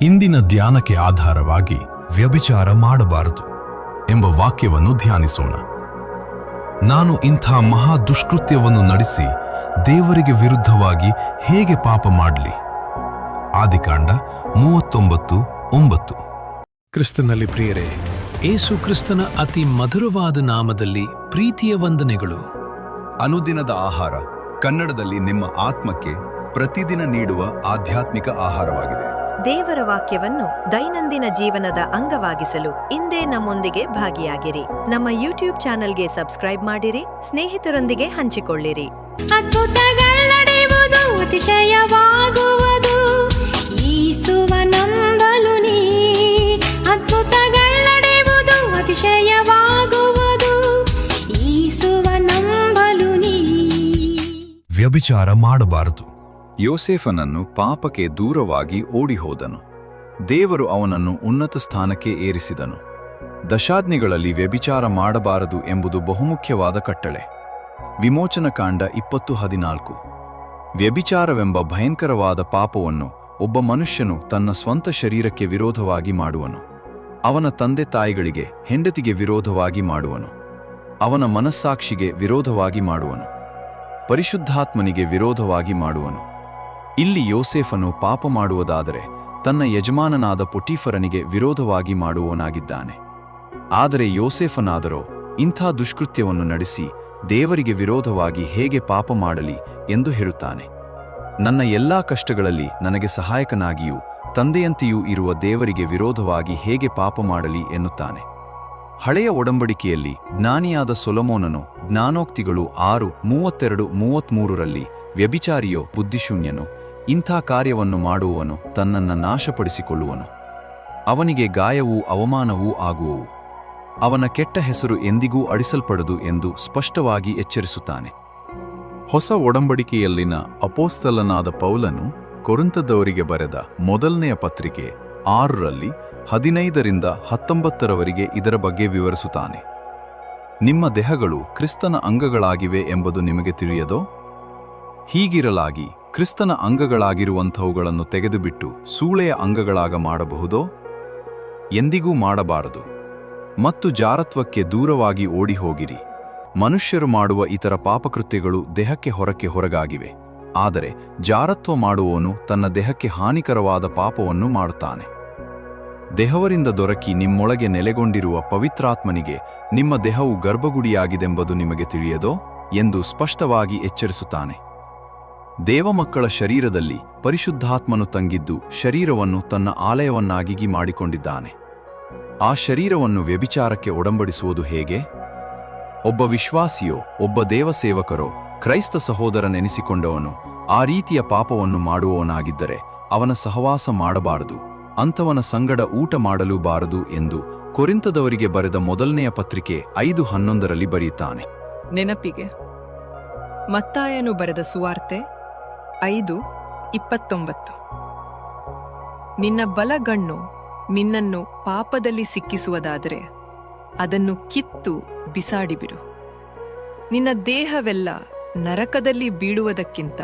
ಇಂದಿನ ಧ್ಯಾನಕ್ಕೆ ಆಧಾರವಾಗಿ ವ್ಯಭಿಚಾರ ಮಾಡಬಾರದು ಎಂಬ ವಾಕ್ಯವನ್ನು ಧ್ಯಾನಿಸೋಣ. ನಾನು ಇಂಥ ಮಹಾ ದುಷ್ಕೃತ್ಯವನ್ನು ನಡೆಸಿ ದೇವರಿಗೆ ವಿರುದ್ಧವಾಗಿ ಹೇಗೆ ಪಾಪ ಮಾಡಲಿ? ಆದಿಕಾಂಡ 39:9. ಕ್ರಿಸ್ತನಲ್ಲಿ ಪ್ರಿಯರೇ, ಏಸು ಕ್ರಿಸ್ತನ ಅತಿ ಮಧುರವಾದ ನಾಮದಲ್ಲಿ ಪ್ರೀತಿಯ ವಂದನೆಗಳು. ಅನುದಿನದ ಆಹಾರ ಕನ್ನಡದಲ್ಲಿ ನಿಮ್ಮ ಆತ್ಮಕ್ಕೆ ಪ್ರತಿದಿನ ನೀಡುವ ಆಧ್ಯಾತ್ಮಿಕ ಆಹಾರವಾಗಿದೆ. ದೇವರ ವಾಕ್ಯವನ್ನು ದೈನಂದಿನ ಜೀವನದ ಅಂಗವಾಗಿಸಲು ಇಂದೇ ನಮ್ಮೊಂದಿಗೆ ಭಾಗಿಯಾಗಿರಿ. ನಮ್ಮ ಯೂಟ್ಯೂಬ್ ಚಾನೆಲ್ಗೆ ಸಬ್ಸ್ಕ್ರೈಬ್ ಮಾಡಿರಿ, ಸ್ನೇಹಿತರೊಂದಿಗೆ ಹಂಚಿಕೊಳ್ಳಿರಿ. ಅದ್ಭುತಗಳಡೆಯುವುದು ಅತಿಶಯವಾಗುವುದು ಯೇಸುವ ನಂಬಲು ನೀ. ಅದ್ಭುತಗಳಡೆಯುವುದು ಅತಿಶಯವಾಗುವುದು ಯೇಸುವ ನಂಬಲು ನೀ. ವ್ಯಭಿಚಾರ ಮಾಡಬಾರದು. ಯೋಸೇಫನನ್ನು ಪಾಪಕ್ಕೆ ದೂರವಾಗಿ ಓಡಿಹೋದನು. ದೇವರು ಅವನನ್ನು ಉನ್ನತ ಸ್ಥಾನಕ್ಕೆ ಏರಿಸಿದನು. ದಶಾಜ್ಞೆಗಳಲ್ಲಿ ವ್ಯಭಿಚಾರ ಮಾಡಬಾರದು ಎಂಬುದು ಬಹುಮುಖ್ಯವಾದ ಕಟ್ಟಳೆ. ವಿಮೋಚನಕಾಂಡ 20:14. ವ್ಯಭಿಚಾರವೆಂಬ ಭಯಂಕರವಾದ ಪಾಪವನ್ನು ಒಬ್ಬ ಮನುಷ್ಯನು ತನ್ನ ಸ್ವಂತ ಶರೀರಕ್ಕೆ ವಿರೋಧವಾಗಿ ಮಾಡುವನು. ಅವನ ತಂದೆ ತಾಯಿಗಳಿಗೆ, ಹೆಂಡತಿಗೆ ವಿರೋಧವಾಗಿ ಮಾಡುವನು. ಅವನ ಮನಸ್ಸಾಕ್ಷಿಗೆ ವಿರೋಧವಾಗಿ ಮಾಡುವನು. ಪರಿಶುದ್ಧಾತ್ಮನಿಗೆ ವಿರೋಧವಾಗಿ ಮಾಡುವನು. ಇಲ್ಲಿ ಯೋಸೇಫನು ಪಾಪ ಮಾಡುವುದಾದರೆ ತನ್ನ ಯಜಮಾನನಾದ ಪೊಟೀಫರನಿಗೆ ವಿರೋಧವಾಗಿ ಮಾಡುವವನಾಗಿದ್ದಾನೆ. ಆದರೆ ಯೋಸೇಫನಾದರೋ ಇಂಥ ದುಷ್ಕೃತ್ಯವನ್ನು ನಡೆಸಿ ದೇವರಿಗೆ ವಿರೋಧವಾಗಿ ಹೇಗೆ ಪಾಪ ಮಾಡಲಿ ಎಂದು ಹೇಳುತ್ತಾನೆ. ನನ್ನ ಎಲ್ಲಾ ಕಷ್ಟಗಳಲ್ಲಿ ನನಗೆ ಸಹಾಯಕನಾಗಿಯೂ ತಂದೆಯಂತೆಯೂ ಇರುವ ದೇವರಿಗೆ ವಿರೋಧವಾಗಿ ಹೇಗೆ ಪಾಪ ಮಾಡಲಿ ಎನ್ನುತ್ತಾನೆ. ಹಳೆಯ ಒಡಂಬಡಿಕೆಯಲ್ಲಿ ಜ್ಞಾನಿಯಾದ ಸೊಲೊಮೋನನು ಜ್ಞಾನೋಕ್ತಿಗಳು 6:32-33ರಲ್ಲಿ ವ್ಯಭಿಚಾರಿಯೋ ಬುದ್ಧಿಶೂನ್ಯನು, ಇಂಥ ಕಾರ್ಯವನ್ನು ಮಾಡುವವನು ತನ್ನನ್ನು ನಾಶಪಡಿಸಿಕೊಳ್ಳುವನು, ಅವನಿಗೆ ಗಾಯವೂ ಅವಮಾನವೂ ಆಗುವವು, ಅವನ ಕೆಟ್ಟ ಹೆಸರು ಎಂದಿಗೂ ಅಳಿಸಲ್ಪಡದು ಎಂದು ಸ್ಪಷ್ಟವಾಗಿ ಎಚ್ಚರಿಸುತ್ತಾನೆ. ಹೊಸ ಒಡಂಬಡಿಕೆಯಲ್ಲಿನ ಅಪೋಸ್ತಲನಾದ ಪೌಲನು ಕೊರಿಂಥದವರಿಗೆ ಬರೆದ ಮೊದಲನೆಯ ಪತ್ರಿಕೆ 6ರಲ್ಲಿ 15-19ರವರೆಗೆ ಇದರ ಬಗ್ಗೆ ವಿವರಿಸುತ್ತಾನೆ. ನಿಮ್ಮ ದೇಹಗಳು ಕ್ರಿಸ್ತನ ಅಂಗಗಳಾಗಿವೆ ಎಂಬುದು ನಿಮಗೆ ತಿಳಿಯದೋ? ಹೀಗಿರಲಾಗಿ ಕ್ರಿಸ್ತನ ಅಂಗಗಳಾಗಿರುವಂಥವುಗಳನ್ನು ತೆಗೆದುಬಿಟ್ಟು ಸೂಳೆಯ ಅಂಗಗಳಾಗ ಮಾಡಬಹುದೋ? ಎಂದಿಗೂ ಮಾಡಬಾರದು. ಮತ್ತು ಜಾರತ್ವಕ್ಕೆ ದೂರವಾಗಿ ಓಡಿಹೋಗಿರಿ. ಮನುಷ್ಯರು ಮಾಡುವ ಇತರ ಪಾಪಕೃತ್ಯಗಳು ದೇಹಕ್ಕೆ ಹೊರಗಾಗಿವೆ, ಆದರೆ ಜಾರತ್ವ ಮಾಡುವವನು ತನ್ನ ದೇಹಕ್ಕೆ ಹಾನಿಕರವಾದ ಪಾಪವನ್ನು ಮಾಡುತ್ತಾನೆ. ದೇಹವರಿಂದ ದೊರಕಿ ನಿಮ್ಮೊಳಗೆ ನೆಲೆಗೊಂಡಿರುವ ಪವಿತ್ರಾತ್ಮನಿಗೆ ನಿಮ್ಮ ದೇಹವು ಗರ್ಭಗುಡಿಯಾಗಿದೆಂಬುದು ನಿಮಗೆ ತಿಳಿಯದೋ ಎಂದು ಸ್ಪಷ್ಟವಾಗಿ ಎಚ್ಚರಿಸುತ್ತಾನೆ. ದೇವಮಕ್ಕಳ ಶರೀರದಲ್ಲಿ ಪರಿಶುದ್ಧಾತ್ಮನು ತಂಗಿದ್ದು ಶರೀರವನ್ನು ತನ್ನ ಆಲಯವನ್ನಾಗಿ ಮಾಡಿಕೊಂಡಿದ್ದಾನೆ. ಆ ಶರೀರವನ್ನು ವ್ಯಭಿಚಾರಕ್ಕೆ ಒಡಂಬಡಿಸುವುದು ಹೇಗೆ? ಒಬ್ಬ ವಿಶ್ವಾಸಿಯೋ, ಒಬ್ಬ ದೇವಸೇವಕರೋ, ಕ್ರೈಸ್ತ ಸಹೋದರನೆನಿಸಿಕೊಂಡವನು ಆ ರೀತಿಯ ಪಾಪವನ್ನು ಮಾಡುವವನಾಗಿದ್ದರೆ ಅವನ ಸಹವಾಸ ಮಾಡಬಾರದು, ಅಂಥವನ ಸಂಗಡ ಊಟ ಮಾಡಲೂ ಬಾರದು ಎಂದು ಕೊರಿಂಥದವರಿಗೆ ಬರೆದ ಮೊದಲನೆಯ ಪತ್ರಿಕೆ 5:11ರಲ್ಲಿ ಬರೆಯುತ್ತಾನೆ. ನೆನಪಿಗೆ ಮತ್ತಾಯನು ಬರೆದ ಸುವಾರ್ತೆ 5:29. ನಿನ್ನ ಬಲಗಣ್ಣು ನಿನ್ನನ್ನು ಪಾಪದಲ್ಲಿ ಸಿಕ್ಕಿಸುವುದಾದರೆ ಅದನ್ನು ಕಿತ್ತು ಬಿಸಾಡಿಬಿಡು. ನಿನ್ನ ದೇಹವೆಲ್ಲ ನರಕದಲ್ಲಿ ಬೀಳುವುದಕ್ಕಿಂತ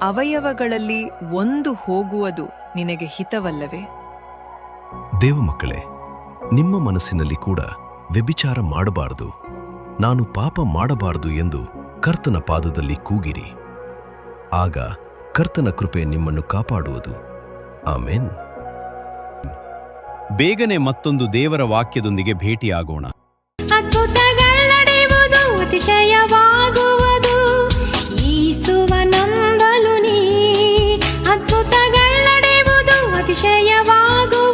ಅವಯವಗಳಲ್ಲಿ ಒಂದು ಹೋಗುವುದು ನಿನಗೆ ಹಿತವಲ್ಲವೇ? ದೇವಮಕ್ಕಳೇ, ನಿಮ್ಮ ಮನಸ್ಸಿನಲ್ಲಿ ಕೂಡ ವ್ಯಭಿಚಾರ ಮಾಡಬಾರದು, ನಾನು ಪಾಪ ಮಾಡಬಾರದು ಎಂದು ಕರ್ತನ ಪಾದದಲ್ಲಿ ಕೂಗಿರಿ. ಆಗ ಕರ್ತನ ಕೃಪೆ ನಿಮ್ಮನ್ನು ಕಾಪಾಡುವುದು. ಆಮೆನ್. ಬೇಗನೆ ಮತ್ತೊಂದು ದೇವರ ವಾಕ್ಯದೊಂದಿಗೆ ಭೇಟಿಯಾಗೋಣ. ಅದ್ಭುತಗಳಡೆಯುವುದು ಅತಿಶಯವಾಗುವುದು ಯೇಸುವ ನಂಬಲು ನೀ. ಅದ್ಭುತಗಳಡೆಯುವುದು ಅತಿಶಯವಾಗುವುದು